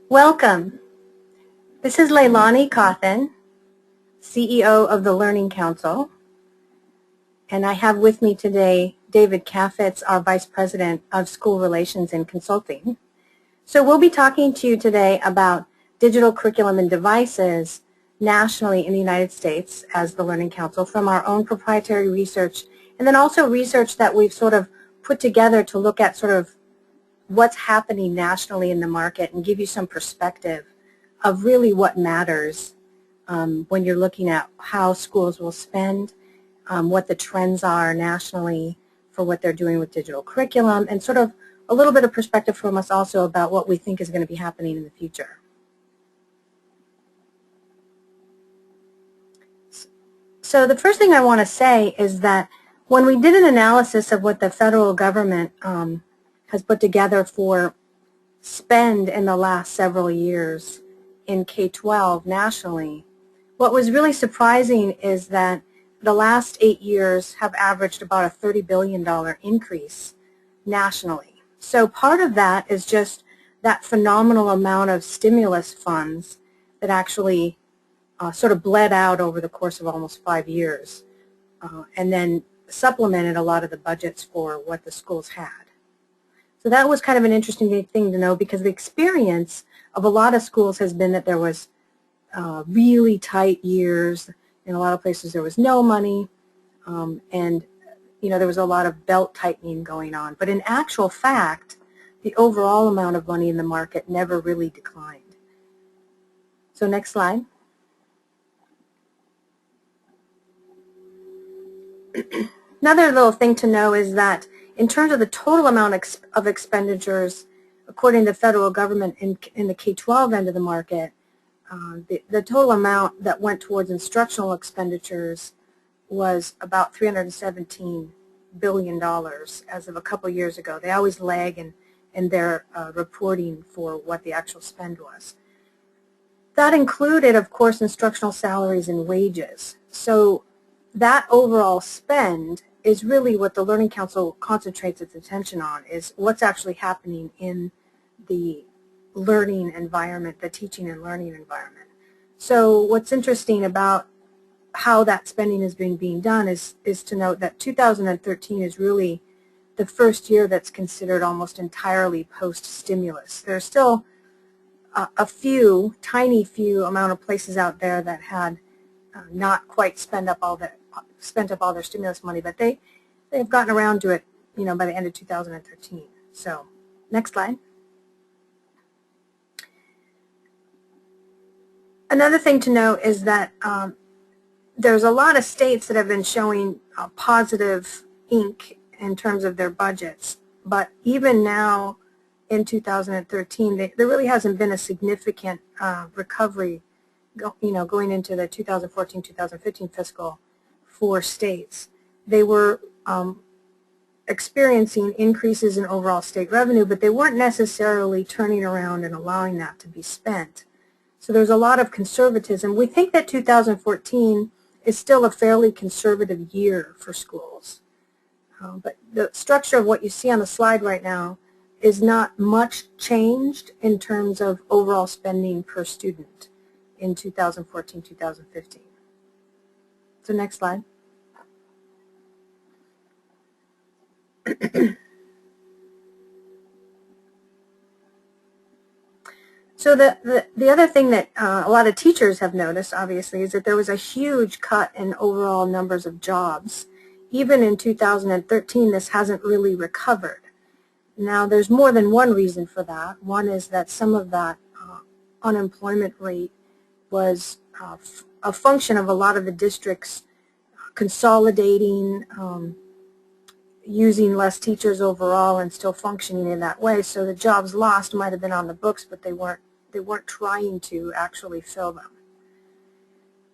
Welcome. This is Leilani Cawthon, CEO of the Learning Council, and I have with me today David Kaffitz, our Vice President of School Relations and Consulting. So we'll be talking to you today about digital curriculum and devices nationally in the United States as the Learning Council from our own proprietary research, and then also research that we've sort of put together to look at sort of what's happening nationally in the market and give you some perspective of really what matters when you're looking at how schools will spend, what the trends are nationally for what they're doing with digital curriculum, and sort of a little bit of perspective from us also about what we think is going to be happening in the future. So the first thing I want to say is that when we did an analysis of what the federal government has put together for spend in the last several years in K-12 nationally, what was really surprising is that the last 8 years have averaged about a $30 billion increase nationally. So part of that is just that phenomenal amount of stimulus funds that actually sort of bled out over the course of almost 5 years and then supplemented a lot of the budgets for what the schools had. So that was kind of an interesting thing to know, because the experience of a lot of schools has been that there was really tight years. In a lot of places there was no money, and there was a lot of belt tightening going on. But in actual fact, the overall amount of money in the market never really declined. So next slide. Another little thing to know is that in terms of the total amount of expenditures, according to the federal government in the K-12 end of the market, the total amount that went towards instructional expenditures was about $317 billion as of a couple years ago. They always lag in their reporting for what the actual spend was. That included, of course, instructional salaries and wages. So that overall spend is really what the Learning Council concentrates its attention on, is what's actually happening in the learning environment, the teaching and learning environment. So what's interesting about how that spending is being done is to note that 2013 is really the first year that's considered almost entirely post-stimulus. There's still a few, tiny few amount of places out there that had not quite spent up all their stimulus money, but they've gotten around to it, by the end of 2013. So, next slide. Another thing to note is that there's a lot of states that have been showing positive ink in terms of their budgets, but even now in 2013, there really hasn't been a significant recovery, going into the 2014-2015 fiscal for states. They were experiencing increases in overall state revenue, but they weren't necessarily turning around and allowing that to be spent. So there's a lot of conservatism. We think that 2014 is still a fairly conservative year for schools. But the structure of what you see on the slide right now is not much changed in terms of overall spending per student in 2014-2015. So next slide. So the other thing that a lot of teachers have noticed, obviously, is that there was a huge cut in overall numbers of jobs. Even in 2013, this hasn't really recovered. Now, there's more than one reason for that. One is that some of that unemployment rate was a function of a lot of the districts consolidating, using less teachers overall and still functioning in that way. So the jobs lost might have been on the books, but they weren't trying to actually fill them.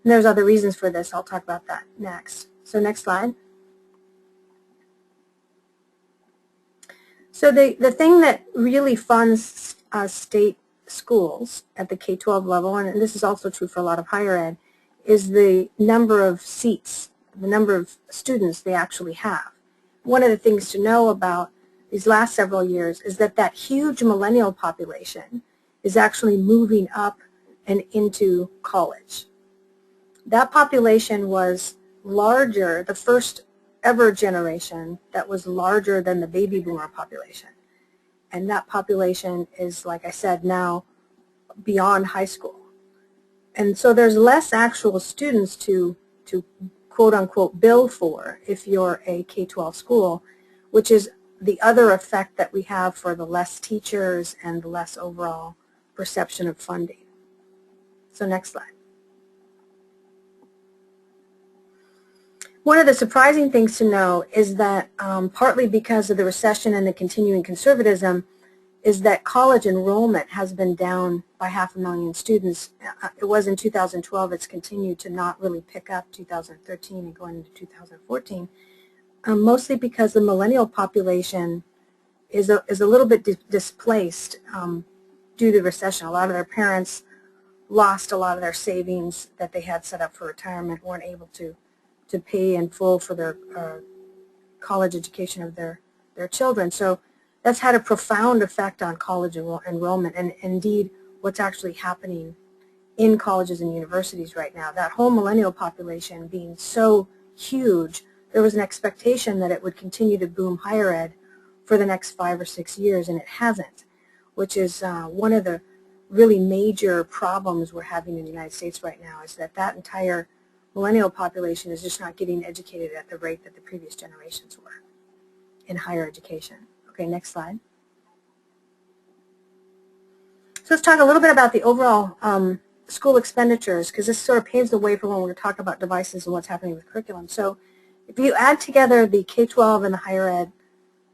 And there's other reasons for this. I'll talk about that next. So next slide. So the thing that really funds state schools at the K-12 level, and this is also true for a lot of higher ed, is the number of seats, the number of students they actually have. One of the things to know about these last several years is that that huge millennial population is actually moving up and into college. That population was larger, the first ever generation that was larger than the baby boomer population. And that population is, like I said, now beyond high school. And so there's less actual students to quote unquote bill for if you're a K-12 school, which is the other effect that we have for the less teachers and the less overall perception of funding. So next slide. One of the surprising things to know is that partly because of the recession and the continuing conservatism is that college enrollment has been down by 500,000 students. It was in 2012. It's continued to not really pick up 2013 and going into 2014, mostly because the millennial population is a little bit displaced due to the recession. A lot of their parents lost a lot of their savings that they had set up for retirement, weren't able to pay in full for their college education of their children. So that's had a profound effect on college enrollment and indeed what's actually happening in colleges and universities right now. That whole millennial population being so huge, there was an expectation that it would continue to boom higher ed for the next 5 or 6 years, and it hasn't, which is one of the really major problems we're having in the United States right now, is that that entire millennial population is just not getting educated at the rate that the previous generations were in higher education. Okay, next slide. So let's talk a little bit about the overall school expenditures, because this sort of paves the way for when we're talking about devices and what's happening with curriculum. So if you add together the K-12 and the higher ed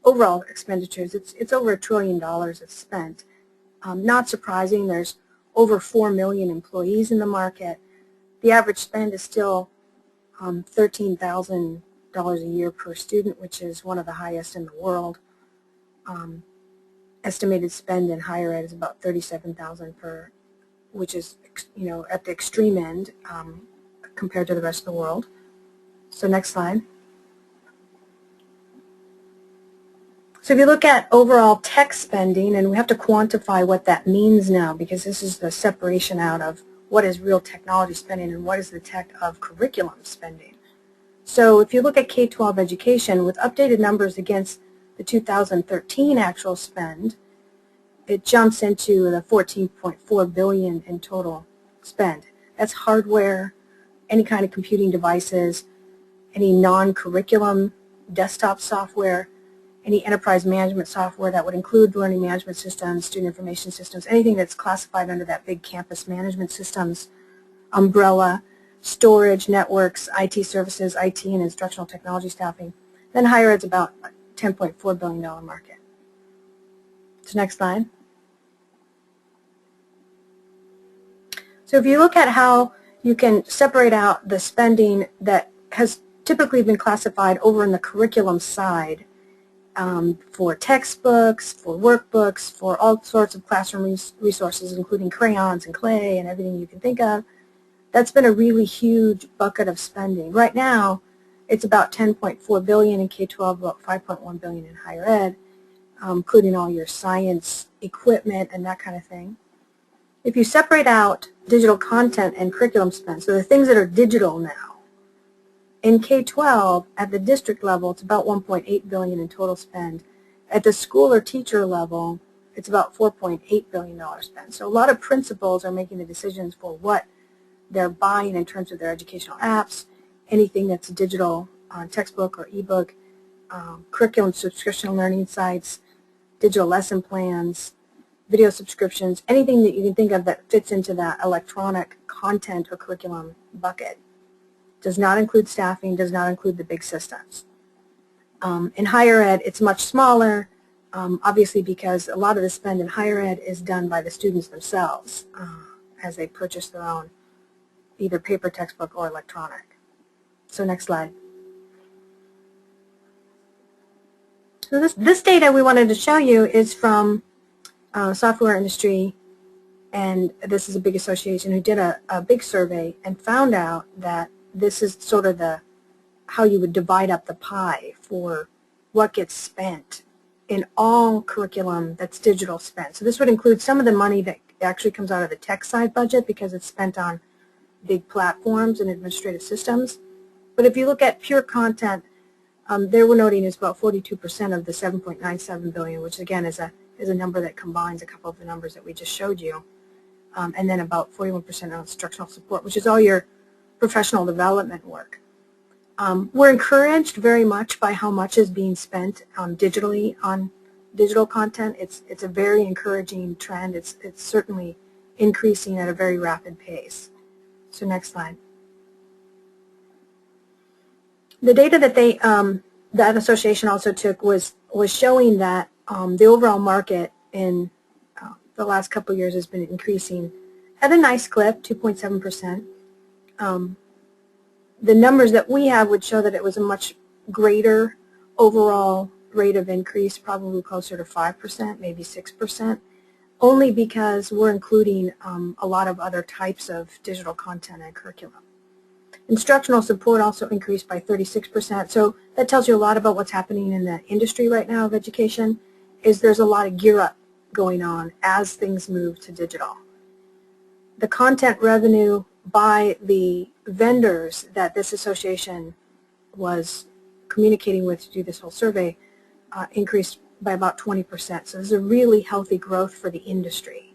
overall expenditures, it's over $1 trillion that's spent. Not surprising, there's over 4 million employees in the market. The average spend is still $13,000 a year per student, which is one of the highest in the world. Estimated spend in higher ed is about $37,000 per, which is, you know, at the extreme end compared to the rest of the world. So next slide. So if you look at overall tech spending, and we have to quantify what that means now, because this is the separation out of what is real technology spending and what is the tech of curriculum spending. So if you look at K-12 education with updated numbers against the 2013 actual spend, it jumps into the $14.4 billion in total spend. That's hardware, any kind of computing devices, any non-curriculum desktop software, any enterprise management software that would include learning management systems, student information systems, anything that's classified under that big campus management systems umbrella, storage, networks, IT services, IT and instructional technology staffing. Then higher ed's about a $10.4 billion market. So next slide. So if you look at how you can separate out the spending that has typically been classified over in the curriculum side for textbooks, for workbooks, for all sorts of classroom resources, including crayons and clay and everything you can think of, that's been a really huge bucket of spending. Right now, it's about $10.4 billion in K-12, about $5.1 billion in higher ed, including all your science equipment and that kind of thing. If you separate out digital content and curriculum spend, so the things that are digital now, in K-12, at the district level, it's about $1.8 billion in total spend. At the school or teacher level, it's about $4.8 billion spend. So a lot of principals are making the decisions for what they're buying in terms of their educational apps, anything that's digital, textbook or ebook, curriculum subscription learning sites, digital lesson plans, video subscriptions, anything that you can think of that fits into that electronic content or curriculum bucket. Does not include staffing, does not include the big systems. In higher ed, it's much smaller, obviously because a lot of the spend in higher ed is done by the students themselves as they purchase their own either paper textbook or electronic. So next slide. So this data we wanted to show you is from software industry, and this is a big association who did a big survey and found out that this is sort of how you would divide up the pie for what gets spent in all curriculum that's digital spent. So this would include some of the money that actually comes out of the tech side budget because it's spent on big platforms and administrative systems. But if you look at pure content, they were noting is about 42% of the $7.97 billion, which again is a number that combines a couple of the numbers that we just showed you, and then about 41% on instructional support, which is all your professional development work. We're encouraged very much by how much is being spent digitally on digital content. It's a very encouraging trend. It's certainly increasing at a very rapid pace. So next slide. The data that that association also took was showing that the overall market in the last couple of years has been increasing at a nice clip, 2.7%. The numbers that we have would show that it was a much greater overall rate of increase, probably closer to 5%, maybe 6%, only because we're including a lot of other types of digital content and curriculum. Instructional support also increased by 36%, so that tells you a lot about what's happening in the industry right now of education, is there's a lot of gear up going on as things move to digital. The content revenue by the vendors that this association was communicating with to do this whole survey increased by about 20%. So this is a really healthy growth for the industry.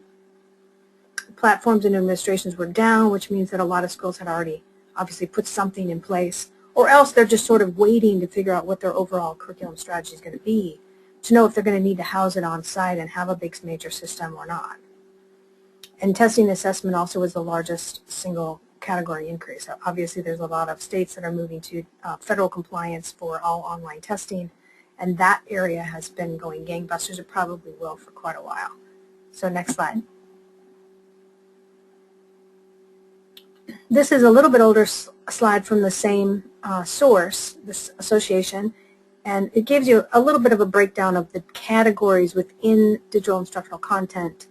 Platforms and administrations were down, which means that a lot of schools had already obviously put something in place, or else they're just sort of waiting to figure out what their overall curriculum strategy is going to be to know if they're going to need to house it on site and have a big major system or not. And testing and assessment also was the largest single category increase. Obviously, there's a lot of states that are moving to federal compliance for all online testing, and that area has been going gangbusters. It probably will for quite a while. So next slide. This is a little bit older slide from the same source, this association, and it gives you a little bit of a breakdown of the categories within digital instructional content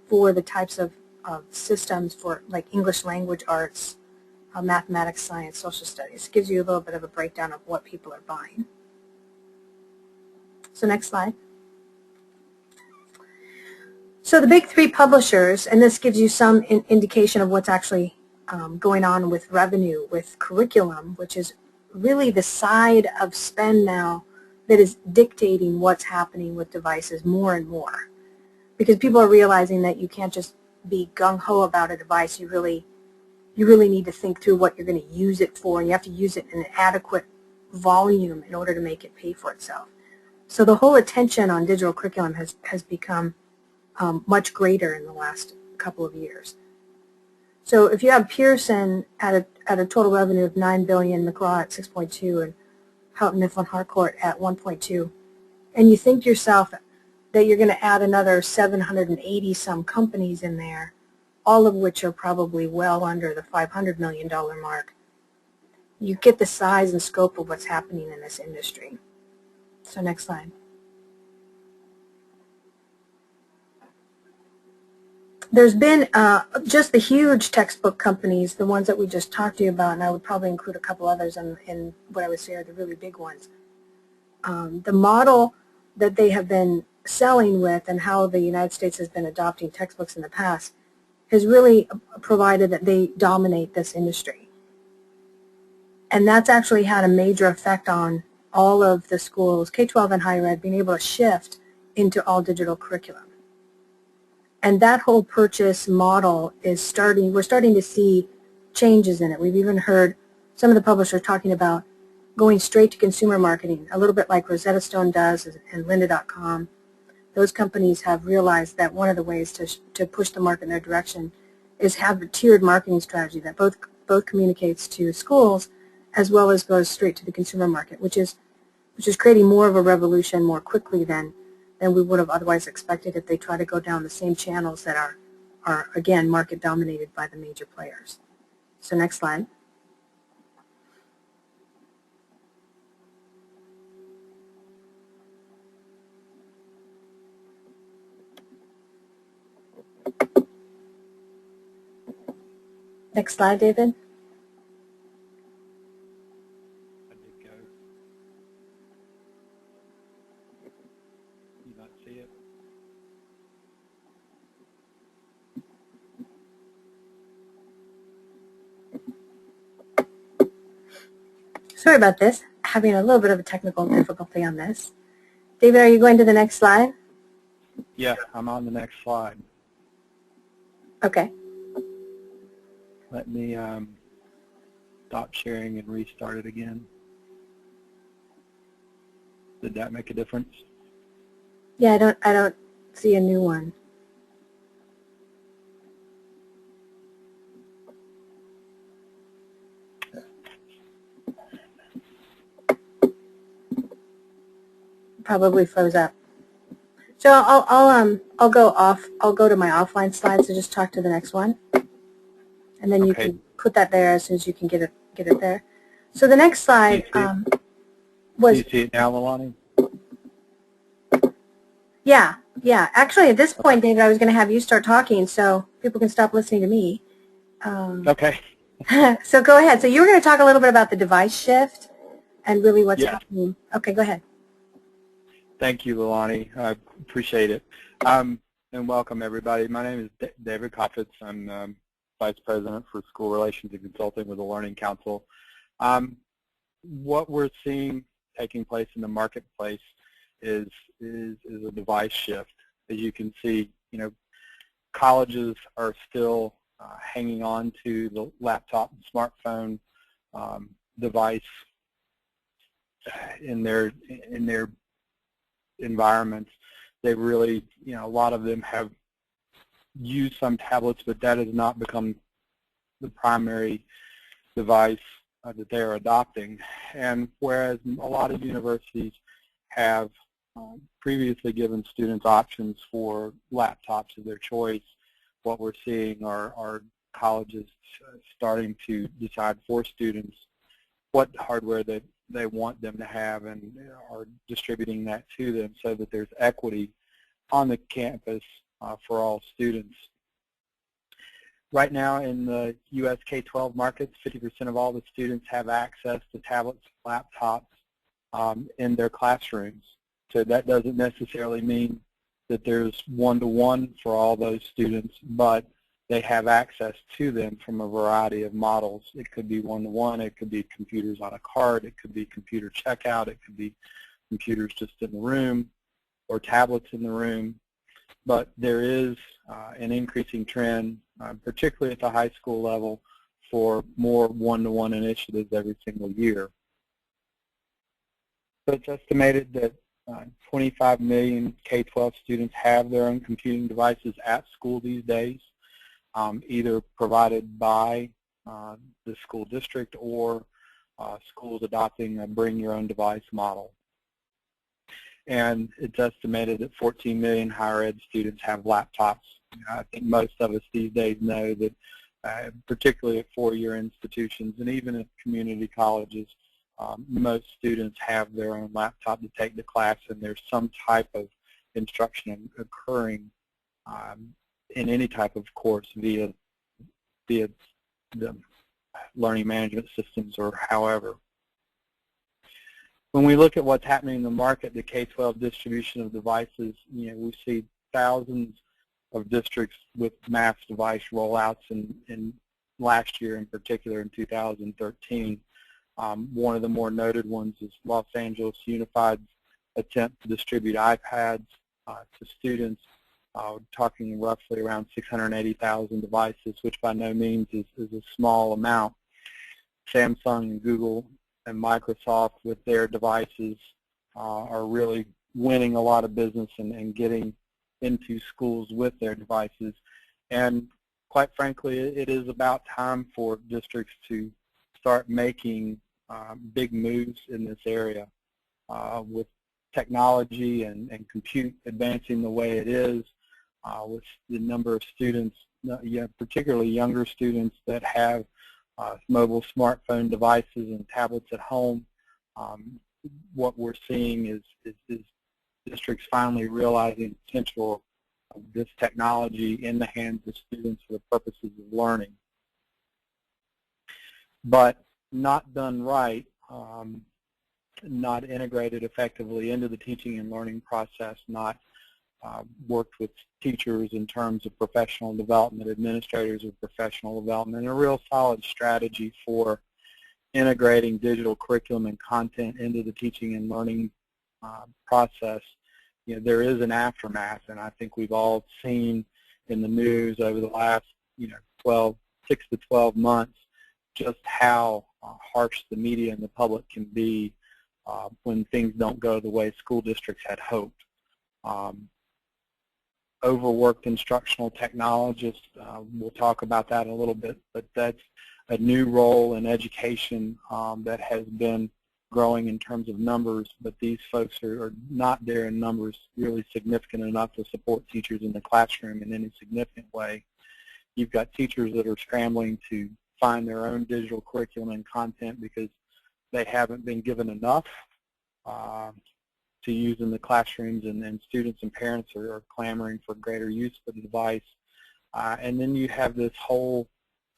for the types of systems for like English language arts, mathematics, science, social studies. It gives you a little bit of a breakdown of what people are buying. So next slide. So the big three publishers, and this gives you some indication of what's actually going on with revenue, with curriculum, which is really the side of spend now that is dictating what's happening with devices more and more. Because people are realizing that you can't just be gung-ho about a device. You really need to think through what you're going to use it for, and you have to use it in an adequate volume in order to make it pay for itself. So the whole attention on digital curriculum has become much greater in the last couple of years. So if you have Pearson at a total revenue of $9 billion, McGraw at 6.2, and Houghton Mifflin Harcourt at 1.2, and you think to yourself that you're going to add another 780 some companies in there, all of which are probably well under the $500 million mark, you get the size and scope of what's happening in this industry. So next slide. There's been just the huge textbook companies, the ones that we just talked to you about, and I would probably include a couple others in what I would say are the really big ones. The model that they have been selling with and how the United States has been adopting textbooks in the past has really provided that they dominate this industry. And that's actually had a major effect on all of the schools, K-12 and higher ed, being able to shift into all digital curriculum. And that whole purchase model is we're starting to see changes in it. We've even heard some of the publishers talking about going straight to consumer marketing, a little bit like Rosetta Stone does and lynda.com. Those companies have realized that one of the ways to push the market in their direction is have a tiered marketing strategy that both communicates to schools as well as goes straight to the consumer market, which is creating more of a revolution more quickly than we would have otherwise expected if they try to go down the same channels that are again, market dominated by the major players. So next slide. Next slide, David. not see it. Sorry about this. Having a little bit of a technical difficulty on this. David, are you going to the next slide? Yeah, I'm on the next slide. Okay. Let me stop sharing and restart it again. Did that make a difference? Yeah, I don't see a new one. Probably froze up. So I'll go off. I'll go to my offline slides to just talk to the next one, and then you Okay. can put that there as soon as you can get it there. So the next slide was. Do you see it now, Leilani? Yeah. Actually, at this point, David, I was going to have you start talking so people can stop listening to me. Okay. So go ahead. So you were going to talk a little bit about the device shift and really what's happening. Okay, go ahead. Thank you, Leilani. I appreciate it. And welcome, everybody. My name is David Koffitz. I'm Vice President for School Relations and Consulting with the Learning Council. What we're seeing taking place in the marketplace is a device shift. As you can see, colleges are still hanging on to the laptop and smartphone device in their environments. They really, a lot of them have used some tablets, but that has not become the primary device that they're adopting. And whereas a lot of universities have previously given students options for laptops of their choice, what we're seeing are colleges starting to decide for students what hardware they want them to have and are distributing that to them so that there's equity on the campus for all students. Right now in the U.S. K-12 markets, 50% of all the students have access to tablets, laptops in their classrooms. So that doesn't necessarily mean that there's one-to-one for all those students, but they have access to them from a variety of models. It could be one-to-one, it could be computers on a cart, it could be computer checkout, it could be computers just in the room or tablets in the room. But there is an increasing trend, particularly at the high school level, for more one-to-one initiatives every single year. So it's estimated that 25 million K-12 students have their own computing devices at school these days, either provided by the school district or schools adopting a bring-your-own-device model. And it's estimated that 14 million higher ed students have laptops. I think most of us these days know that particularly at four-year institutions and even at community colleges, most students have their own laptop to take to class, and there's some type of instruction occurring in any type of course via the learning management systems or however. When we look at what's happening in the market, the K-12 distribution of devices, we see thousands of districts with mass device rollouts in last year in particular in 2013. One of the more noted ones is Los Angeles Unified's attempt to distribute iPads to students, talking roughly around 680,000 devices, which by no means is a small amount. Samsung and Google and Microsoft with their devices are really winning a lot of business and getting into schools with their devices. And quite frankly, it is about time for districts to start making big moves in this area. With technology and compute advancing the way it is, with the number of students, particularly younger students that have mobile smartphone devices and tablets at home, what we're seeing is districts finally realizing the potential of this technology in the hands of students for the purposes of learning. But not done right, not integrated effectively into the teaching and learning process, not worked with teachers in terms of professional development, administrators of professional development, a real solid strategy for integrating digital curriculum and content into the teaching and learning process. You know, there is an aftermath, and I think we've all seen in the news over the last 6 to 12 months just how harsh the media and the public can be when things don't go the way school districts had hoped. Overworked instructional technologists, we'll talk about that in a little bit, but that's a new role in education that has been growing in terms of numbers, but these folks are not there in numbers really significant enough to support teachers in the classroom in any significant way. You've got teachers that are scrambling to find their own digital curriculum and content because they haven't been given enough to use in the classrooms, and students and parents are clamoring for greater use of the device. And then you have this whole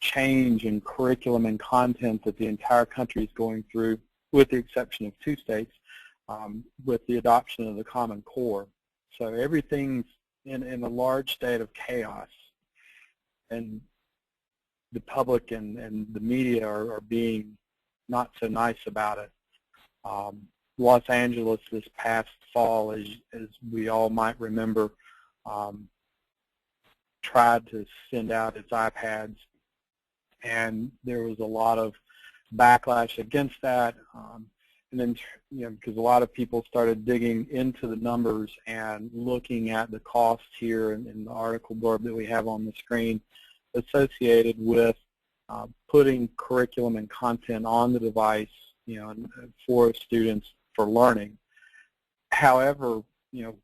change in curriculum and content that the entire country is going through, with the exception of 2 states, with the adoption of the Common Core. So everything's in a large state of chaos, and the public and the media are being not so nice about it. Los Angeles this past fall, as we all might remember, tried to send out its iPads, and there was a lot of backlash against that. And then, because a lot of people started digging into the numbers and looking at the costs here in the article blurb that we have on the screen associated with putting curriculum and content on the device, for students for learning. However,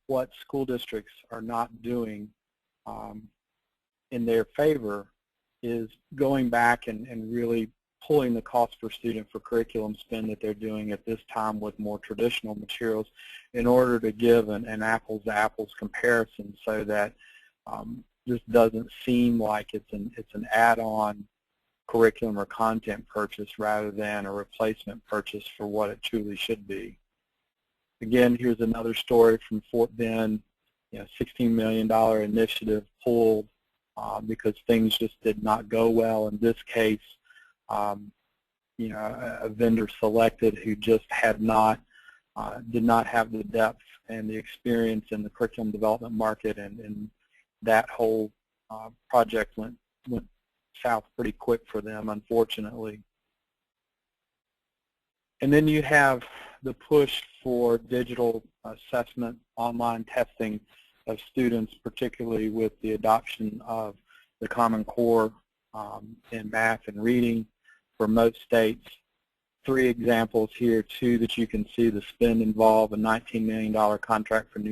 what school districts are not doing in their favor is going back and really pulling the cost per student for curriculum spend that they're doing at this time with more traditional materials in order to give an apples-to-apples comparison, so that this doesn't seem like it's an add-on curriculum or content purchase rather than a replacement purchase for what it truly should be. Again, here's another story from Fort Bend, $16 million initiative pulled because things just did not go well. In this case, a vendor selected who just did not have the depth and the experience in the curriculum development market, and that whole project went south pretty quick for them, unfortunately. And then you have the push for digital assessment, online testing of students, particularly with the adoption of the Common Core in math and reading for most states. 3 examples here, 2 that you can see the spend involved: a $19 million contract for New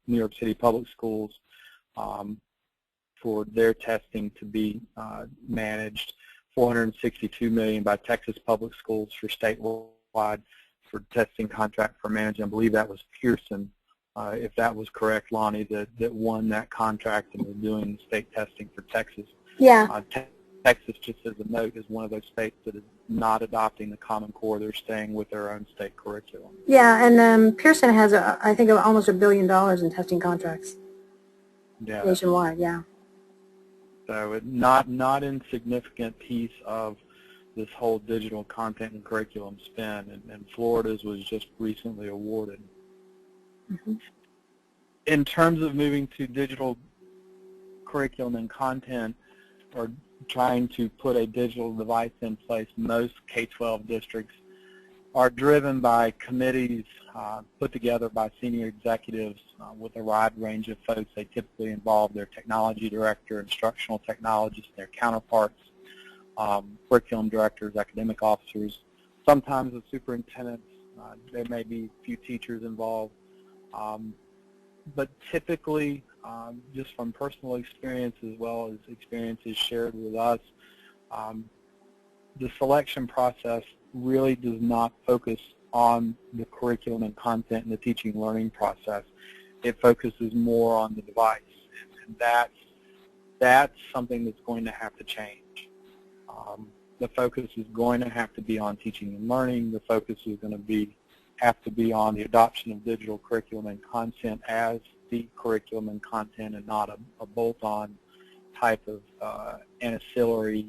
York City Public Schools for their testing to be managed, $462 million by Texas Public Schools for statewide for testing contract for management. I believe that was Pearson, if that was correct, Lonnie, that won that contract and was doing state testing for Texas. Yeah. Texas, just as a note, is one of those states that is not adopting the Common Core. They're staying with their own state curriculum. Yeah, and Pearson has, I think, almost $1 billion in testing contracts nationwide. Yeah. So not insignificant piece of this whole digital content and curriculum spend, and Florida's was just recently awarded. Mm-hmm. In terms of moving to digital curriculum and content, or trying to put a digital device in place, most K-12 districts are driven by committees put together by senior executives with a wide range of folks. They typically involve their technology director, instructional technologists, their counterparts, curriculum directors, academic officers, sometimes the superintendents. There may be a few teachers involved. But typically, just from personal experience as well as experiences shared with us, the selection process really does not focus on the curriculum and content and the teaching learning process. It focuses more on the device, and that's something that's going to have to change. The focus is going to have to be on teaching and learning. The focus is going to have to be on the adoption of digital curriculum and content as be curriculum and content and not a bolt-on type of ancillary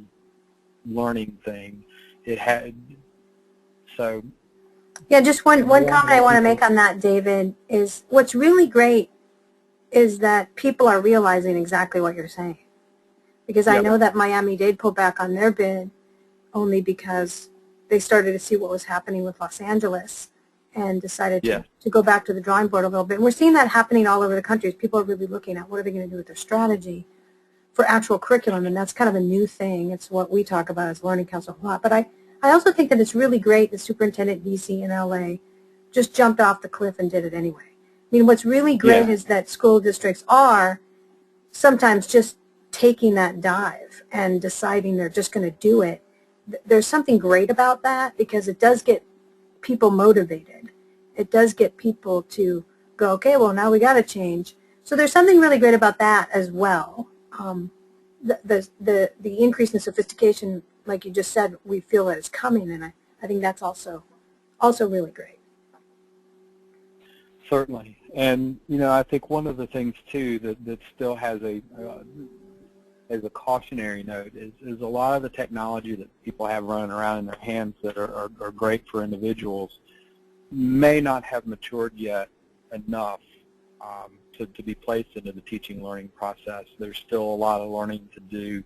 learning thing. It had, so. Yeah, just one comment I want to make on that, David, is what's really great is that people are realizing exactly what you're saying. Because I know that Miami-Dade pulled back on their bid only because they started to see what was happening with Los Angeles and decided to go back to the drawing board a little bit. And we're seeing that happening all over the country. People are really looking at what are they going to do with their strategy for actual curriculum, and that's kind of a new thing. It's what we talk about as Learning Council a lot. But I also think that it's really great the superintendent DC in LA just jumped off the cliff and did it anyway. I mean, what's really great is that school districts are sometimes just taking that dive and deciding they're just going to do it. There's something great about that because it does get people motivated. It does get people to go, okay, well, now we got to change. So there's something really great about that as well. The increase in sophistication, like you just said, we feel that it's coming, and I think that's also really great. Certainly. And, you know, I think one of the things, too, that still has a cautionary note is a lot of the technology that people have running around in their hands that are great for individuals may not have matured yet enough to be placed into the teaching learning process. There's still a lot of learning to do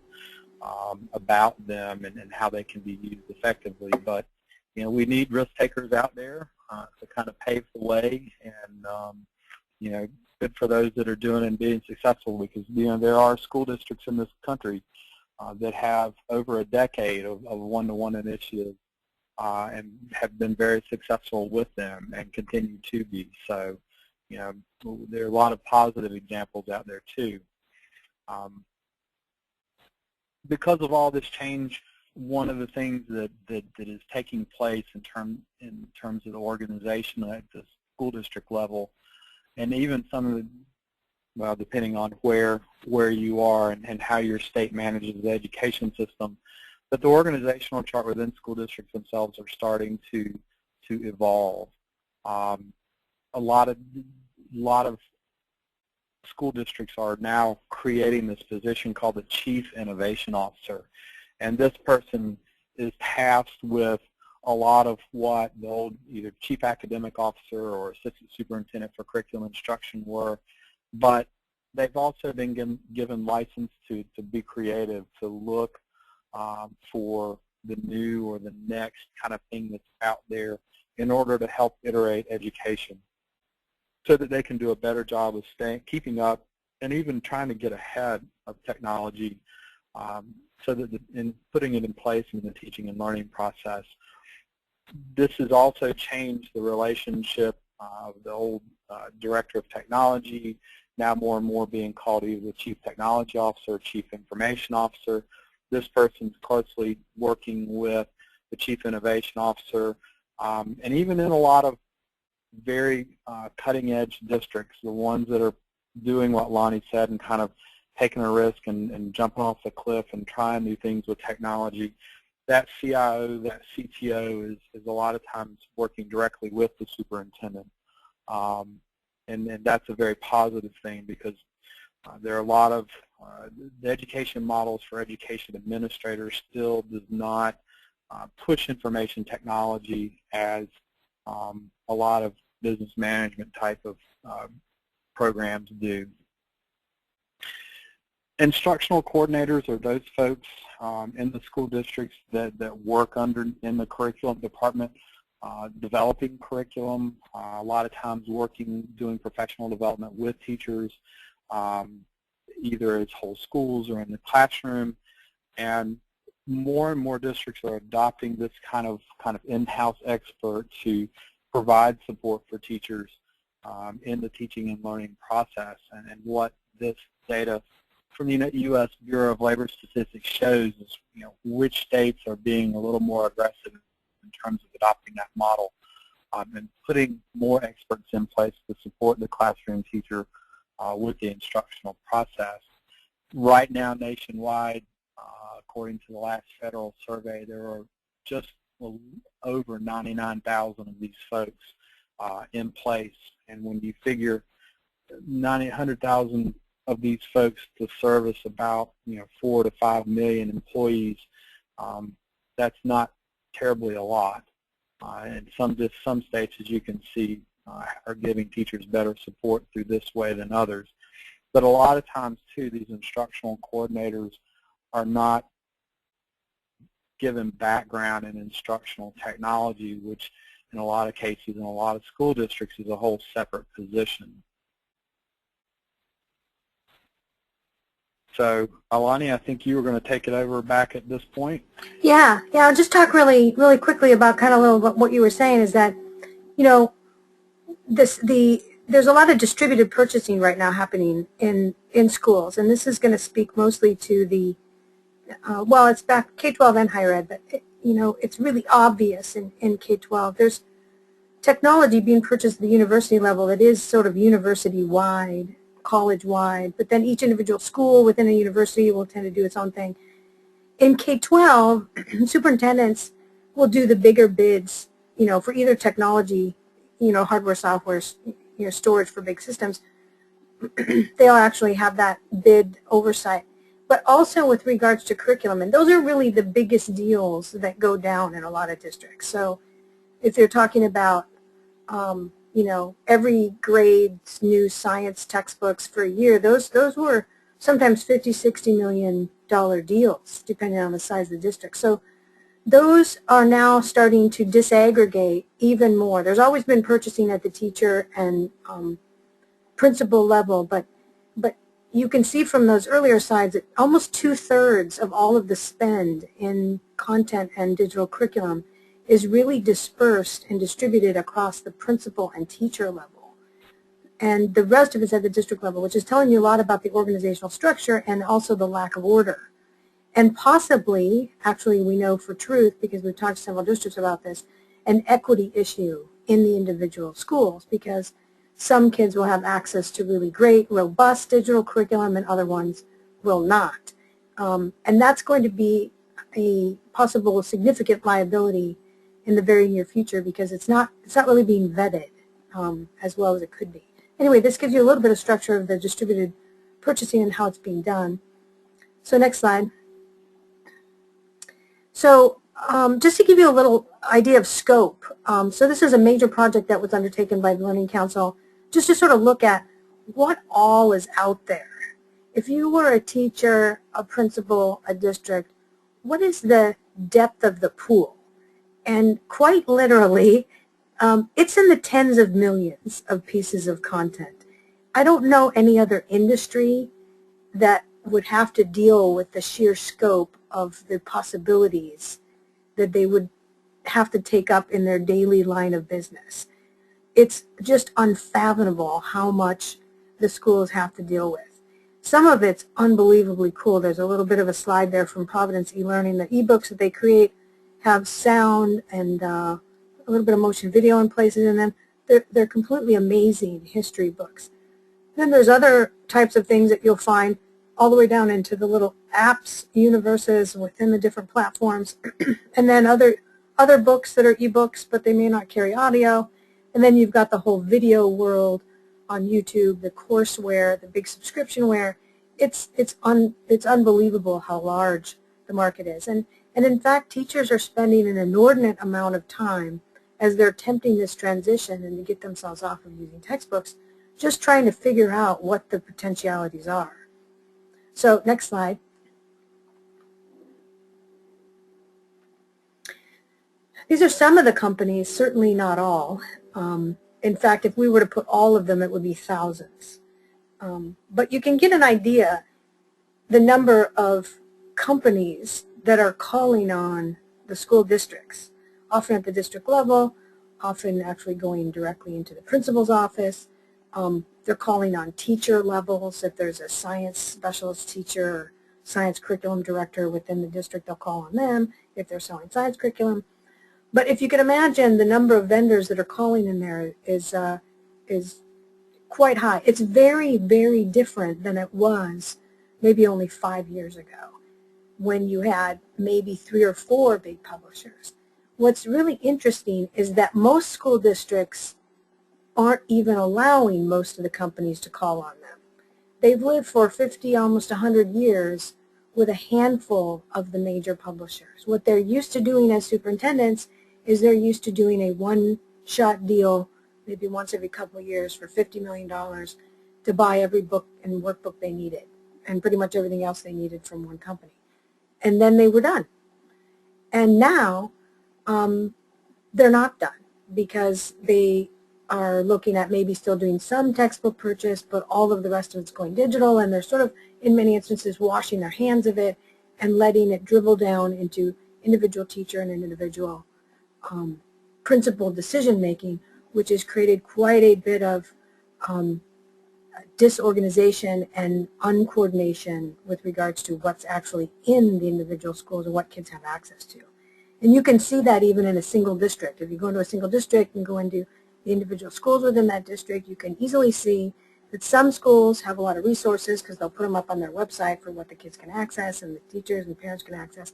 about them and how they can be used effectively. But, you know, we need risk takers out there to kind of pave the way, and, you know, good for those that are doing and being successful, because, you know, there are school districts in this country that have over a decade of one-to-one initiatives and have been very successful with them and continue to be. So, you know, there are a lot of positive examples out there too. Because of all this change, one of the things that is taking place in terms of the organization at the school district level, and even some of the, well, depending on where you are and how your state manages the education system, but the organizational chart within school districts themselves are starting to evolve. A lot of school districts are now creating this position called the Chief Innovation Officer, and this person is tasked with a lot of what the old either Chief Academic Officer or Assistant Superintendent for Curriculum Instruction were, but they've also been given license to be creative, to look for the new or the next kind of thing that's out there in order to help iterate education, so that they can do a better job of keeping up and even trying to get ahead of technology, so that in putting it in place in the teaching and learning process. This has also changed the relationship of the old Director of Technology, now more and more being called either the Chief Technology Officer, Chief Information Officer. This person's closely working with the Chief Innovation Officer, and even in a lot of very cutting-edge districts, the ones that are doing what Lonnie said and kind of taking a risk and jumping off the cliff and trying new things with technology, that CIO, that CTO is a lot of times working directly with the superintendent. And that's a very positive thing, because there are a lot of the education models for education administrators still does not push information technology as a lot of business management type of programs do. Instructional coordinators are those folks in the school districts that work in the curriculum department, developing curriculum, a lot of times doing professional development with teachers, either as whole schools or in the classroom. And more districts are adopting this kind of in-house expert to provide support for teachers in the teaching and learning process. And what this data from the U.S. Bureau of Labor Statistics shows is, you know, which states are being a little more aggressive in terms of adopting that model and putting more experts in place to support the classroom teacher with the instructional process. Right now, nationwide, according to the last federal survey, there are just over 99,000 of these folks in place. And when you figure 100,000 of these folks to service about 4 to 5 million employees. That's not terribly a lot. And some states, as you can see, are giving teachers better support through this way than others. But a lot of times, too, these instructional coordinators are not given background in instructional technology, which in a lot of cases, in a lot of school districts, is a whole separate position. So, Alani, I think you were going to take it over back at this point. Yeah. I'll just talk really quickly about kind of a little what you were saying is that, there's a lot of distributed purchasing right now happening in schools, and this is going to speak mostly to the, well, it's back K-12 and higher ed, but it's really obvious in K-12. There's technology being purchased at the university level that is sort of university-wide, college-wide, but then each individual school within a university will tend to do its own thing. In K-12, superintendents will do the bigger bids, for either technology, hardware, software, storage for big systems. They'll actually have that bid oversight. But also with regards to curriculum, and those are really the biggest deals that go down in a lot of districts. So if you're talking about, every grade's new science textbooks for a year, those were sometimes $50, $60 million deals, depending on the size of the district. So those are now starting to disaggregate even more. There's always been purchasing at the teacher and principal level, but you can see from those earlier slides that almost 2/3 of all of the spend in content and digital curriculum is really dispersed and distributed across the principal and teacher level. And the rest of it is at the district level, which is telling you a lot about the organizational structure and also the lack of order. And possibly, actually we know for truth, because we've talked to several districts about this, an equity issue in the individual schools, because some kids will have access to really great, robust digital curriculum and other ones will not. And that's going to be a possible significant liability in the very near future because it's not really being vetted as well as it could be. Anyway, this gives you a little bit of structure of the distributed purchasing and how it's being done. So next slide. So just to give you a little idea of scope, so this is a major project that was undertaken by the Learning Council just to sort of look at what all is out there. If you were a teacher, a principal, a district, what is the depth of the pool? And quite literally, it's in the tens of millions of pieces of content. I don't know any other industry that would have to deal with the sheer scope of the possibilities that they would have to take up in their daily line of business. It's just unfathomable how much the schools have to deal with. Some of it's unbelievably cool. There's a little bit of a slide there from Providence eLearning. The ebooks that they create have sound and a little bit of motion video in places in them. They're completely amazing history books. Then there's other types of things that you'll find all the way down into the little apps, universes within the different platforms, and then other books that are ebooks, but they may not carry audio. And then you've got the whole video world on YouTube, the courseware, the big subscriptionware. It's unbelievable how large the market is. And in fact, teachers are spending an inordinate amount of time as they're attempting this transition and to get themselves off of using textbooks, just trying to figure out what the potentialities are. So next slide. These are some of the companies, certainly not all. In fact, if we were to put all of them, it would be thousands. But you can get an idea the number of companies that are calling on the school districts, often at the district level, often actually going directly into the principal's office. They're calling on teacher levels. If there's a science specialist teacher or science curriculum director within the district, they'll call on them if they're selling science curriculum. But if you can imagine, the number of vendors that are calling in there is quite high. It's very, very different than it was maybe only 5 years ago when you had maybe 3 or 4 big publishers. What's really interesting is that most school districts aren't even allowing most of the companies to call on them. They've lived for 50, almost 100 years with a handful of the major publishers. What they're used to doing as superintendents is they're used to doing a one-shot deal, maybe once every couple of years for $50 million to buy every book and workbook they needed and pretty much everything else they needed from one company. And then they were done. And now they're not done because they are looking at maybe still doing some textbook purchase, but all of the rest of it's going digital, and they're sort of, in many instances, washing their hands of it and letting it dribble down into individual teacher and an individual principal decision-making, which has created quite a bit of disorganization and uncoordination with regards to what's actually in the individual schools and what kids have access to. And you can see that even in a single district. If you go into a single district and go into the individual schools within that district, you can easily see that some schools have a lot of resources because they'll put them up on their website for what the kids can access and the teachers and parents can access.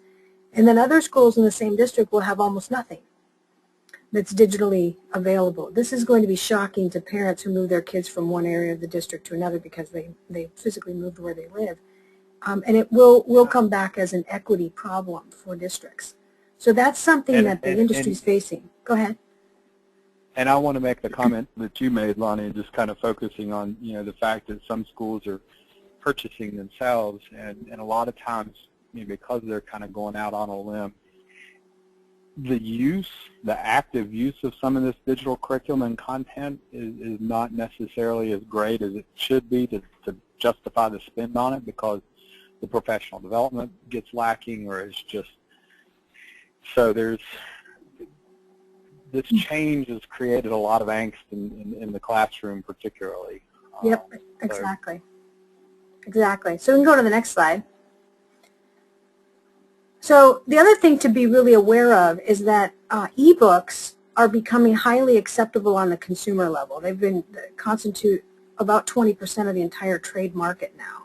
And then other schools in the same district will have almost nothing that's digitally available. This is going to be shocking to parents who move their kids from one area of the district to another because they physically moved where they live. And it will come back as an equity problem for districts. So that's something that the industry is facing. Go ahead. And I want to make the comment that you made, Lonnie, just kind of focusing on, the fact that some schools are purchasing themselves, and a lot of times, because they're kind of going out on a limb, the active use of some of this digital curriculum and content is not necessarily as great as it should be to justify the spend on it, because the professional development gets lacking, or it's just, so this change has created a lot of angst in the classroom particularly. Yep, exactly. Exactly. So we can go to the next slide. So the other thing to be really aware of is that ebooks are becoming highly acceptable on the consumer level. They constitute about 20% of the entire trade market now.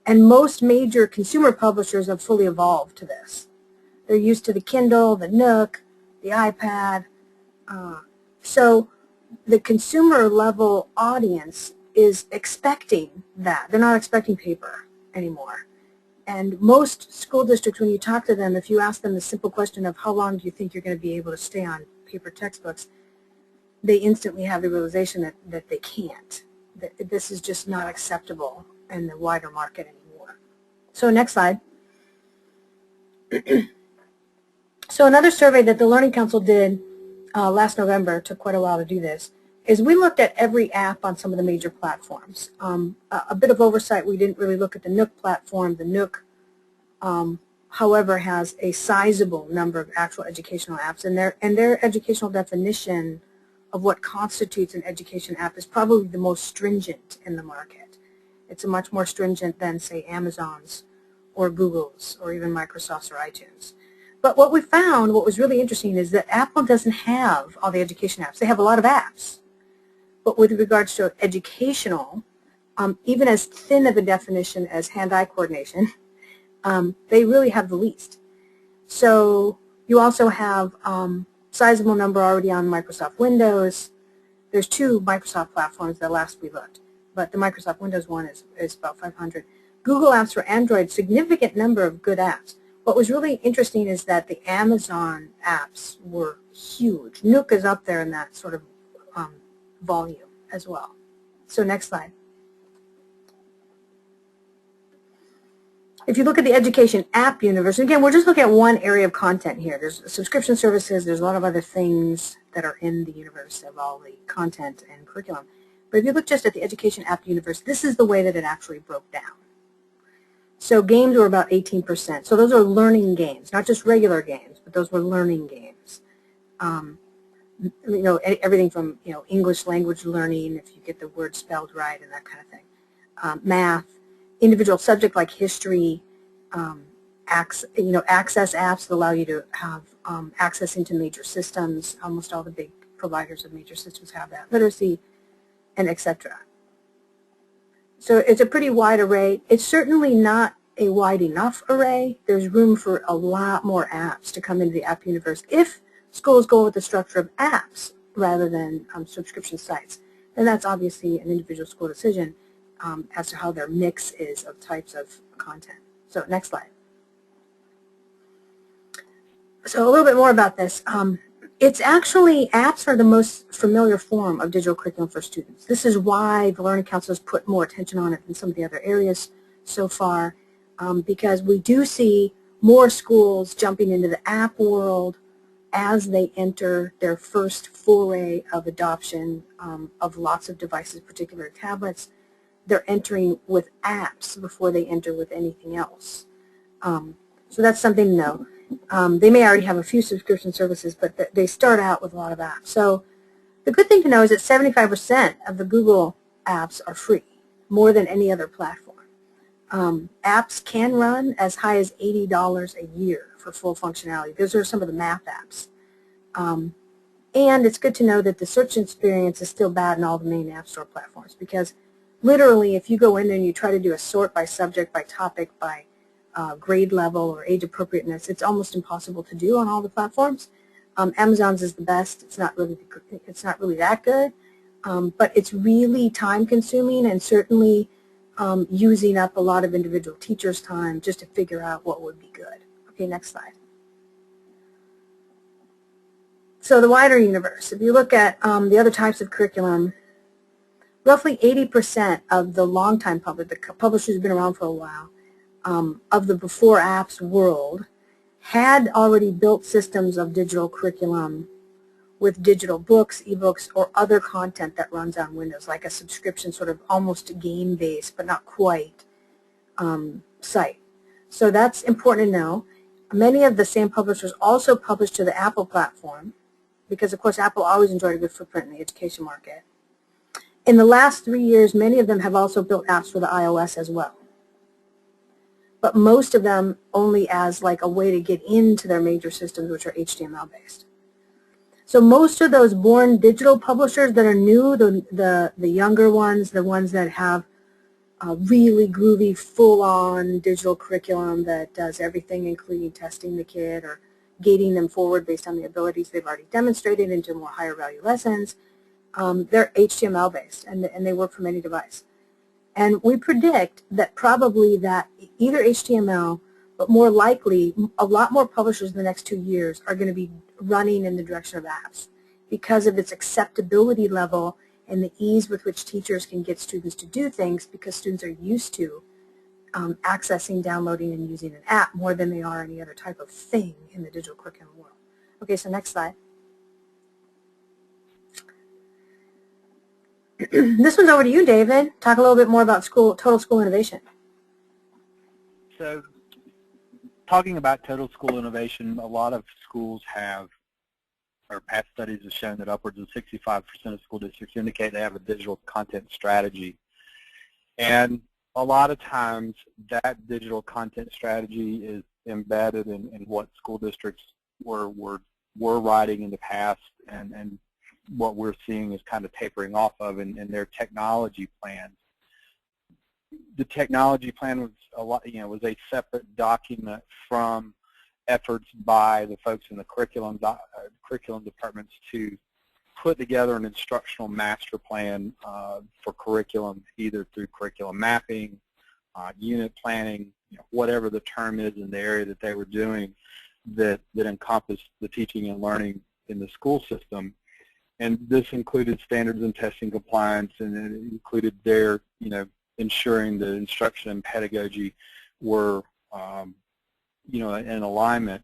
And most major consumer publishers have fully evolved to this. They're used to the Kindle, the Nook, the iPad. So the consumer level audience is expecting that. They're not expecting paper anymore. And most school districts, when you talk to them, if you ask them the simple question of how long do you think you're going to be able to stay on paper textbooks, they instantly have the realization that they can't. That this is just not acceptable in the wider market anymore. So next slide. So another survey that the Learning Council did last November, took quite a while to do this, is we looked at every app on some of the major platforms. A bit of oversight, we didn't really look at the Nook platform. The Nook, however, has a sizable number of actual educational apps, and their educational definition of what constitutes an education app is probably the most stringent in the market. It's much more stringent than, say, Amazon's or Google's or even Microsoft's or iTunes. But what we found, what was really interesting, is that Apple doesn't have all the education apps. They have a lot of apps. But with regards to educational, even as thin of a definition as hand-eye coordination, they really have the least. So you also have sizable number already on Microsoft Windows. There's 2 Microsoft platforms that last we looked, but the Microsoft Windows one is about 500. Google apps for Android, significant number of good apps. What was really interesting is that the Amazon apps were huge. Nook is up there in that sort of volume as well. So next slide. If you look at the education app universe, again, we're just looking at one area of content here. There's subscription services, there's a lot of other things that are in the universe of all the content and curriculum. But if you look just at the education app universe, this is the way that it actually broke down. So games were about 18%. So those are learning games, not just regular games, but those were learning games. Everything from, English language learning, if you get the word spelled right and that kind of thing. Math, individual subject like history, access apps that allow you to have access into major systems. Almost all the big providers of major systems have that. Literacy, and etc. So it's a pretty wide array. It's certainly not a wide enough array. There's room for a lot more apps to come into the app universe if schools go with the structure of apps rather than subscription sites. And that's obviously an individual school decision as to how their mix is of types of content. So next slide. So a little bit more about this. It's actually, apps are the most familiar form of digital curriculum for students. This is why the Learning Council has put more attention on it than some of the other areas so far, because we do see more schools jumping into the app world as they enter their first foray of adoption of lots of devices, particularly tablets. They're entering with apps before they enter with anything else. So that's something to know. They may already have a few subscription services, but they start out with a lot of apps. So the good thing to know is that 75% of the Google apps are free, more than any other platform. Apps can run as high as $80 a year for full functionality. Those are some of the math apps. And it's good to know that the search experience is still bad in all the main App Store platforms, because literally if you go in there and you try to do a sort by subject, by topic, by grade level or age appropriateness, it's almost impossible to do on all the platforms. Amazon's is the best. It's not really that good, but it's really time consuming and certainly using up a lot of individual teachers' time just to figure out what would be good. Okay, next slide. So the wider universe, if you look at the other types of curriculum, roughly 80% of the longtime public, the publishers who've been around for a while, of the before apps world, had already built systems of digital curriculum with digital books, ebooks, or other content that runs on Windows, like a subscription sort of almost game-based, but not quite, site. So that's important to know. Many of the same publishers also publish to the Apple platform, because of course Apple always enjoyed a good footprint in the education market. In the last 3 years, many of them have also built apps for the iOS as well. But most of them only as like a way to get into their major systems, which are HTML based. So most of those born digital publishers that are new, the younger ones, the ones that have a really groovy, full-on digital curriculum that does everything, including testing the kid or gating them forward based on the abilities they've already demonstrated into more higher value lessons, they're HTML based and they work from any device. And we predict that probably that either HTML, but more likely a lot more publishers in the next 2 years are going to be running in the direction of apps because of its acceptability level and the ease with which teachers can get students to do things, because students are used to accessing, downloading, and using an app more than they are any other type of thing in the digital curriculum world. Okay, so next slide. This one's over to you, David. Talk a little bit more about total school innovation. So, talking about total school innovation, a lot of schools have, or past studies have shown that upwards of 65% of school districts indicate they have a digital content strategy. And a lot of times that digital content strategy is embedded in what school districts were writing in the past, and what we're seeing is kind of tapering off of in their technology plans. The technology plan was was a separate document from efforts by the folks in the curriculum departments to put together an instructional master plan for curriculum, either through curriculum mapping, unit planning, whatever the term is in the area that they were doing that encompassed the teaching and learning in the school system. And this included standards and testing compliance, and it included their, ensuring that instruction and pedagogy were, in alignment.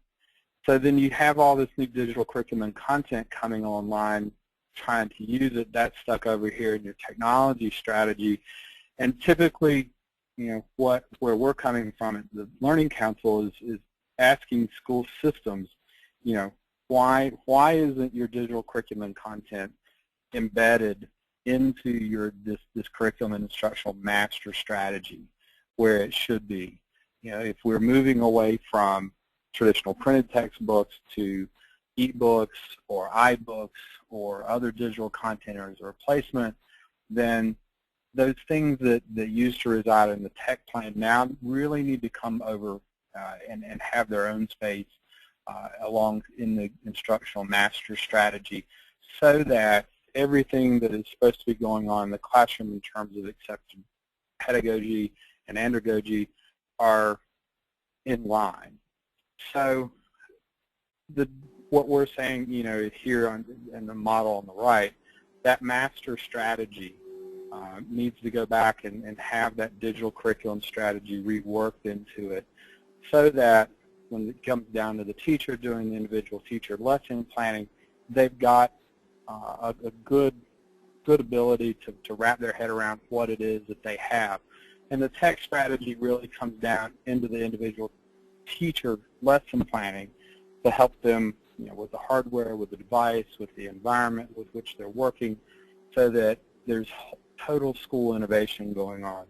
So then you have all this new digital curriculum and content coming online, trying to use it. That's stuck over here in your technology strategy. And typically, where we're coming from at the Learning Council is asking school systems, why isn't your digital curriculum and content embedded into this curriculum and instructional master strategy where it should be? If we're moving away from traditional printed textbooks to e-books or iBooks or other digital content as a replacement, then those things that used to reside in the tech plan now really need to come over and have their own space along in the instructional master strategy, so that everything that is supposed to be going on in the classroom in terms of accepted pedagogy and andragogy are in line. So what we're saying, here in the model on the right, that master strategy needs to go back and have that digital curriculum strategy reworked into it, so that when it comes down to the teacher doing the individual teacher lesson planning, they've got a good ability to wrap their head around what it is that they have. And the tech strategy really comes down into the individual teacher lesson planning to help them, with the hardware, with the device, with the environment with which they're working, so that there's total school innovation going on.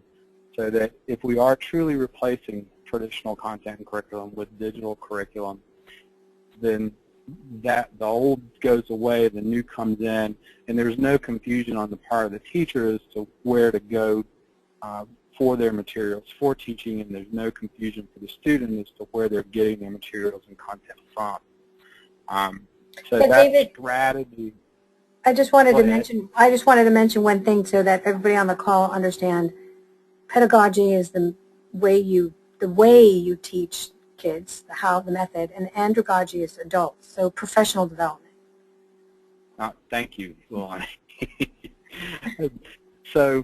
So that if we are truly replacing traditional content and curriculum with digital curriculum, then the old goes away, the new comes in, and there's no confusion on the part of the teacher as to where to go for their materials for teaching, and there's no confusion for the student as to where they're getting their materials and content from. So yeah, that David, strategy. I just wanted to mention one thing so that everybody on the call understand. Pedagogy is the way you teach kids, the method, and andragogy is adults, so professional development. Thank you, Luana. So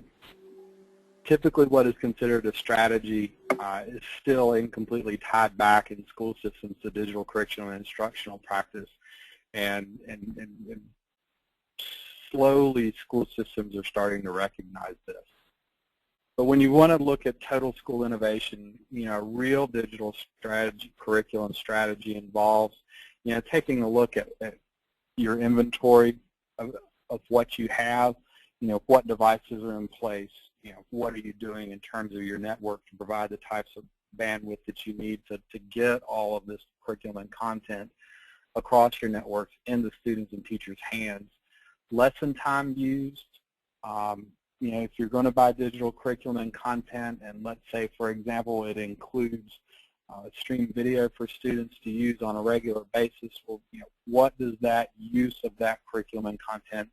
typically what is considered a strategy is still incompletely tied back in school systems to digital curriculum and instructional practice, and slowly school systems are starting to recognize this. But when you want to look at total school innovation, real digital strategy, curriculum strategy involves, taking a look at your inventory of what you have, what devices are in place, what are you doing in terms of your network to provide the types of bandwidth that you need to get all of this curriculum and content across your networks in the students' and teachers' hands. Lesson time used. If you're going to buy digital curriculum and content, and let's say, for example, it includes stream video for students to use on a regular basis, well, what does that use of that curriculum and content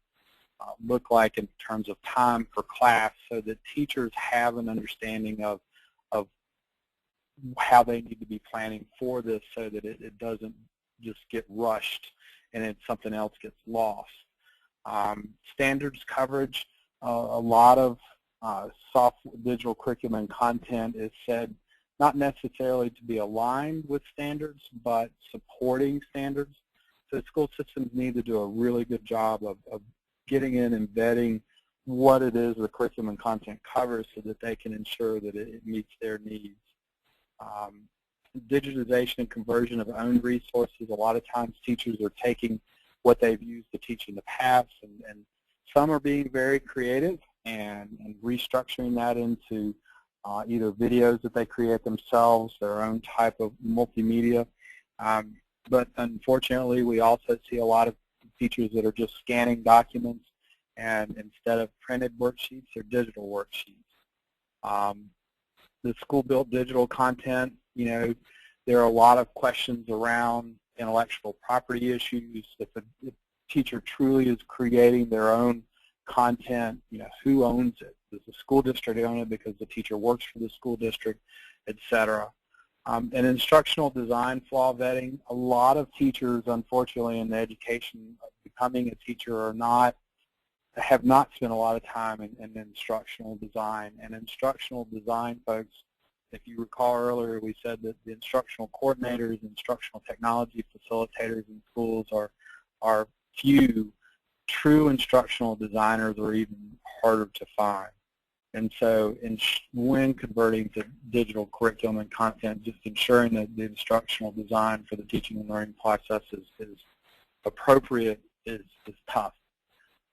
look like in terms of time for class, so that teachers have an understanding of how they need to be planning for this, so that it doesn't just get rushed and then something else gets lost. Standards coverage. A lot of digital curriculum and content is said not necessarily to be aligned with standards, but supporting standards. So school systems need to do a really good job of getting in and vetting what it is the curriculum and content covers, so that they can ensure that it meets their needs. Digitization and conversion of owned resources. A lot of times teachers are taking what they've used to teach in the past, and some are being very creative and restructuring that into either videos that they create themselves, their own type of multimedia. But unfortunately, we also see a lot of teachers that are just scanning documents, and instead of printed worksheets, they're digital worksheets. The school-built digital content, there are a lot of questions around intellectual property issues. If a teacher truly is creating their own content, who owns it? Does the school district own it because the teacher works for the school district, etc.? And instructional design flaw vetting. A lot of teachers, unfortunately, in the education of becoming a teacher have not spent a lot of time in instructional design. And instructional design folks, if you recall earlier, we said that the instructional coordinators, instructional technology facilitators in schools are few. True instructional designers are even harder to find. And so when converting to digital curriculum and content, just ensuring that the instructional design for the teaching and learning process is appropriate is tough.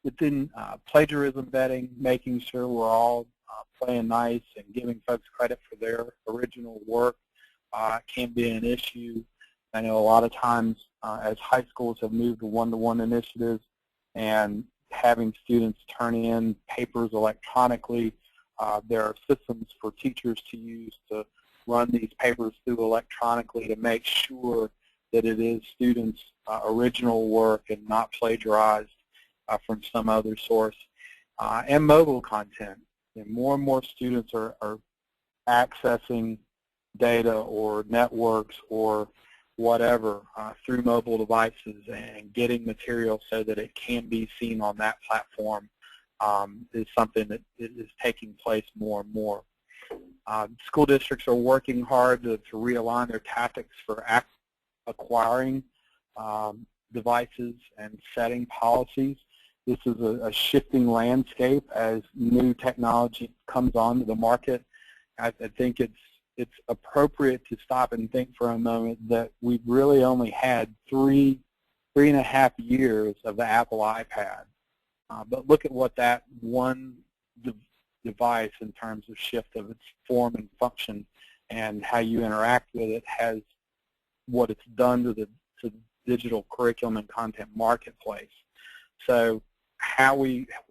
Within plagiarism vetting, making sure we're all playing nice and giving folks credit for their original work can be an issue. I know a lot of times as high schools have moved to one-to-one initiatives and having students turn in papers electronically, there are systems for teachers to use to run these papers through electronically to make sure that it is students' original work and not plagiarized. from some other source, and mobile content. And more students are accessing data or networks or whatever through mobile devices and getting material so that it can be seen on that platform is something that is taking place more and more. School districts are working hard to realign their tactics for acquiring devices and setting policies. This is a shifting landscape as new technology comes onto the market. I think it's appropriate to stop and think for a moment that we've really only had three and a half years of the Apple iPad. But look at what that one device in terms of shift of its form and function and how you interact with it has what it's done to the digital curriculum and content marketplace. So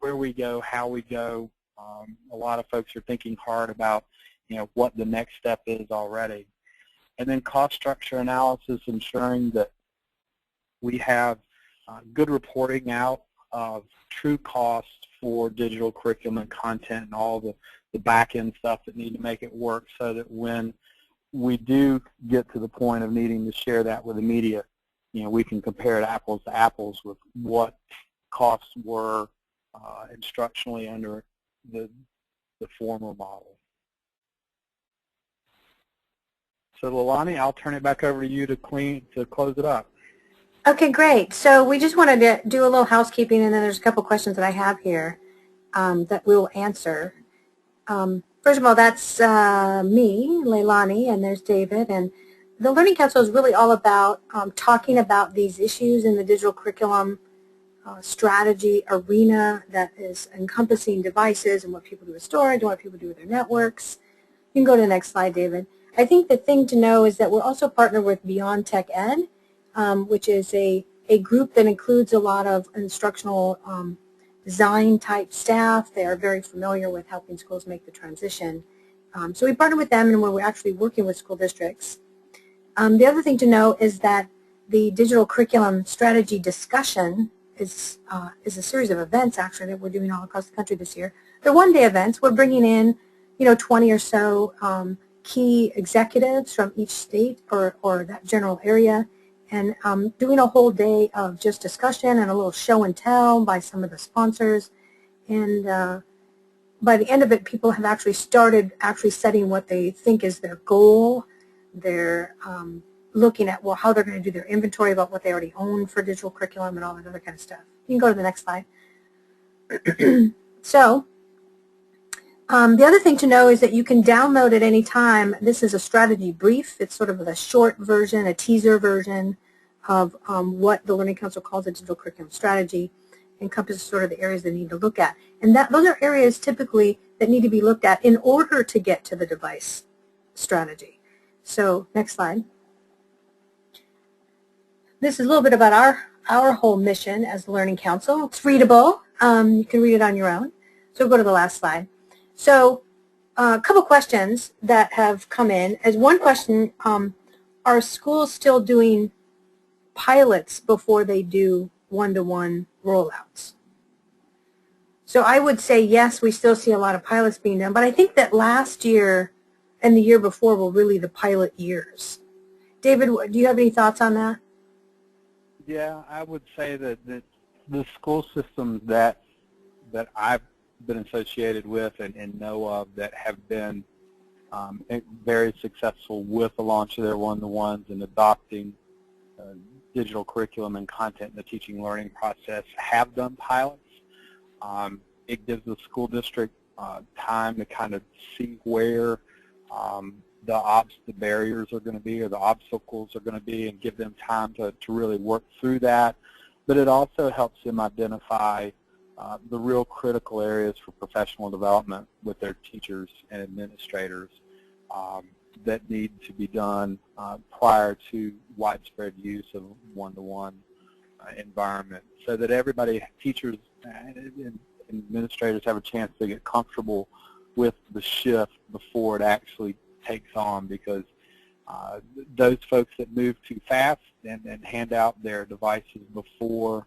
where we go, how we go, a lot of folks are thinking hard about what the next step is already. And then cost structure analysis, ensuring that we have good reporting out of true costs for digital curriculum and content and all the back-end stuff that need to make it work so that when we do get to the point of needing to share that with the media, we can compare it apples to apples with what costs were instructionally under the former model. So Leilani, I'll turn it back over to you to close it up. Okay, great. So we just wanted to do a little housekeeping, and then there's a couple questions that I have here that we will answer. First of all, that's me, Leilani, and there's David. And the Learning Council is really all about talking about these issues in the digital curriculum strategy arena that is encompassing devices and what people do with storage and what people do with their networks. You can go to the next slide, David. I think the thing to know is that we're also partnered with Beyond Tech Ed, which is a group that includes a lot of instructional design type staff. They are very familiar with helping schools make the transition. So we partner with them, and we're actually working with school districts. The other thing to know is that the digital curriculum strategy discussion is a series of events actually that we're doing all across the country this year. They're one-day events. We're bringing in 20 or so key executives from each state or that general area, and doing a whole day of just discussion and a little show and tell by some of the sponsors. And by the end of it, people have actually started setting what they think is their goal. They're looking at, well, how they're going to do their inventory about what they already own for digital curriculum and all that other kind of stuff. You can go to the next slide. So the other thing to know is that you can download at any time. This is a strategy brief. It's sort of a short version, a teaser version of what the Learning Council calls a digital curriculum strategy. It encompasses sort of the areas they need to look at. And those are areas typically that need to be looked at in order to get to the device strategy. So next slide. This is a little bit about our whole mission as the Learning Council. It's readable. You can read it on your own. So go to the last slide. So a couple questions that have come in. As one question, are schools still doing pilots before they do one-to-one rollouts? So I would say yes, we still see a lot of pilots being done, but I think that last year and the year before were really the pilot years. David, do you have any thoughts on that? Yeah, I would say that the school systems that I've been associated with and know of that have been very successful with the launch of their one-to-ones and adopting digital curriculum and content in the teaching learning process have done pilots. It gives the school district time to kind of see where the barriers are going to be or the obstacles are going to be and give them time to really work through that. But it also helps them identify the real critical areas for professional development with their teachers and administrators that need to be done prior to widespread use of one-to-one environment, so that everybody, teachers and administrators, have a chance to get comfortable with the shift before it actually takes on, because those folks that move too fast and hand out their devices before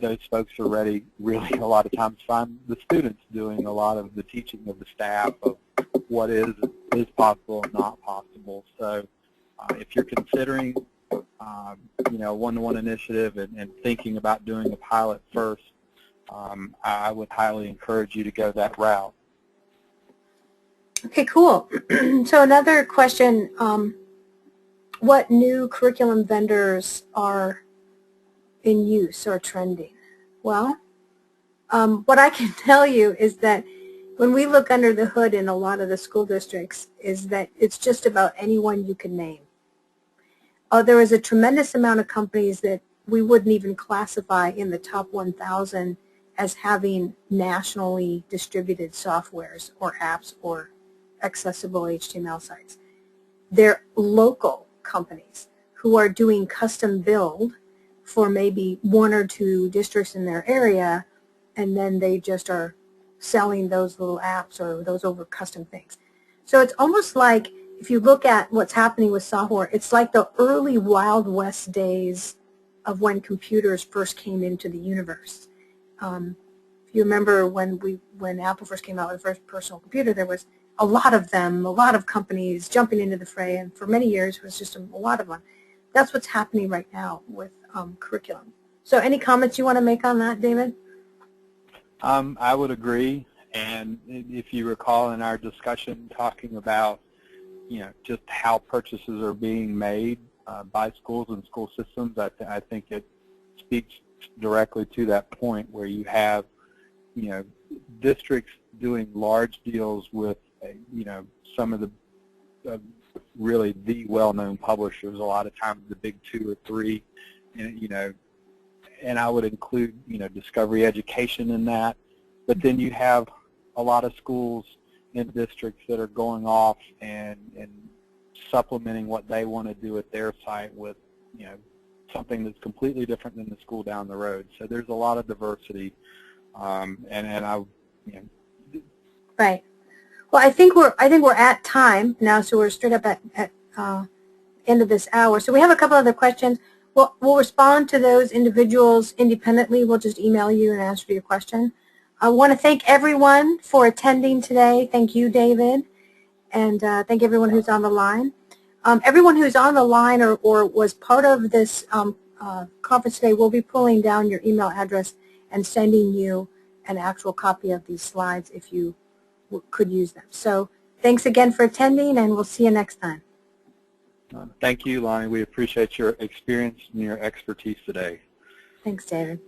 those folks are ready, really, a lot of times find the students doing a lot of the teaching of the staff of what is possible and not possible. So if you're considering, one-to-one initiative and thinking about doing a pilot first, I would highly encourage you to go that route. Okay, cool. So another question, what new curriculum vendors are in use or trending? Well, what I can tell you is that when we look under the hood in a lot of the school districts is that it's just about anyone you can name. There is a tremendous amount of companies that we wouldn't even classify in the top 1,000 as having nationally distributed softwares or apps or accessible HTML sites. They're local companies who are doing custom build for maybe 1 or 2 districts in their area, and then they just are selling those little apps or those over custom things. So it's almost like, if you look at what's happening with software, it's like the early Wild West days of when computers first came into the universe. If you remember when Apple first came out with the first personal computer, there was a lot of them, a lot of companies jumping into the fray, and for many years it was just a lot of them. That's what's happening right now with curriculum. So any comments you want to make on that, David? I would agree, and if you recall in our discussion talking about just how purchases are being made by schools and school systems, I think it speaks directly to that point where you have districts doing large deals with some of the really the well-known publishers, a lot of times the big 2 or 3, and I would include Discovery Education in that. But then you have a lot of schools in districts that are going off and supplementing what they want to do at their site with something that's completely different than the school down the road. So there's a lot of diversity, Right. Well, I think we're at time now, so we're straight up at end of this hour. So we have a couple other questions. We'll respond to those individuals independently. We'll just email you and answer your question. I want to thank everyone for attending today. Thank you, David, and thank everyone who's on the line. Everyone who's on the line or was part of this conference today, will be pulling down your email address and sending you an actual copy of these slides if you could use them. So thanks again for attending, and we'll see you next time. Thank you, Lonnie. We appreciate your experience and your expertise today. Thanks, David.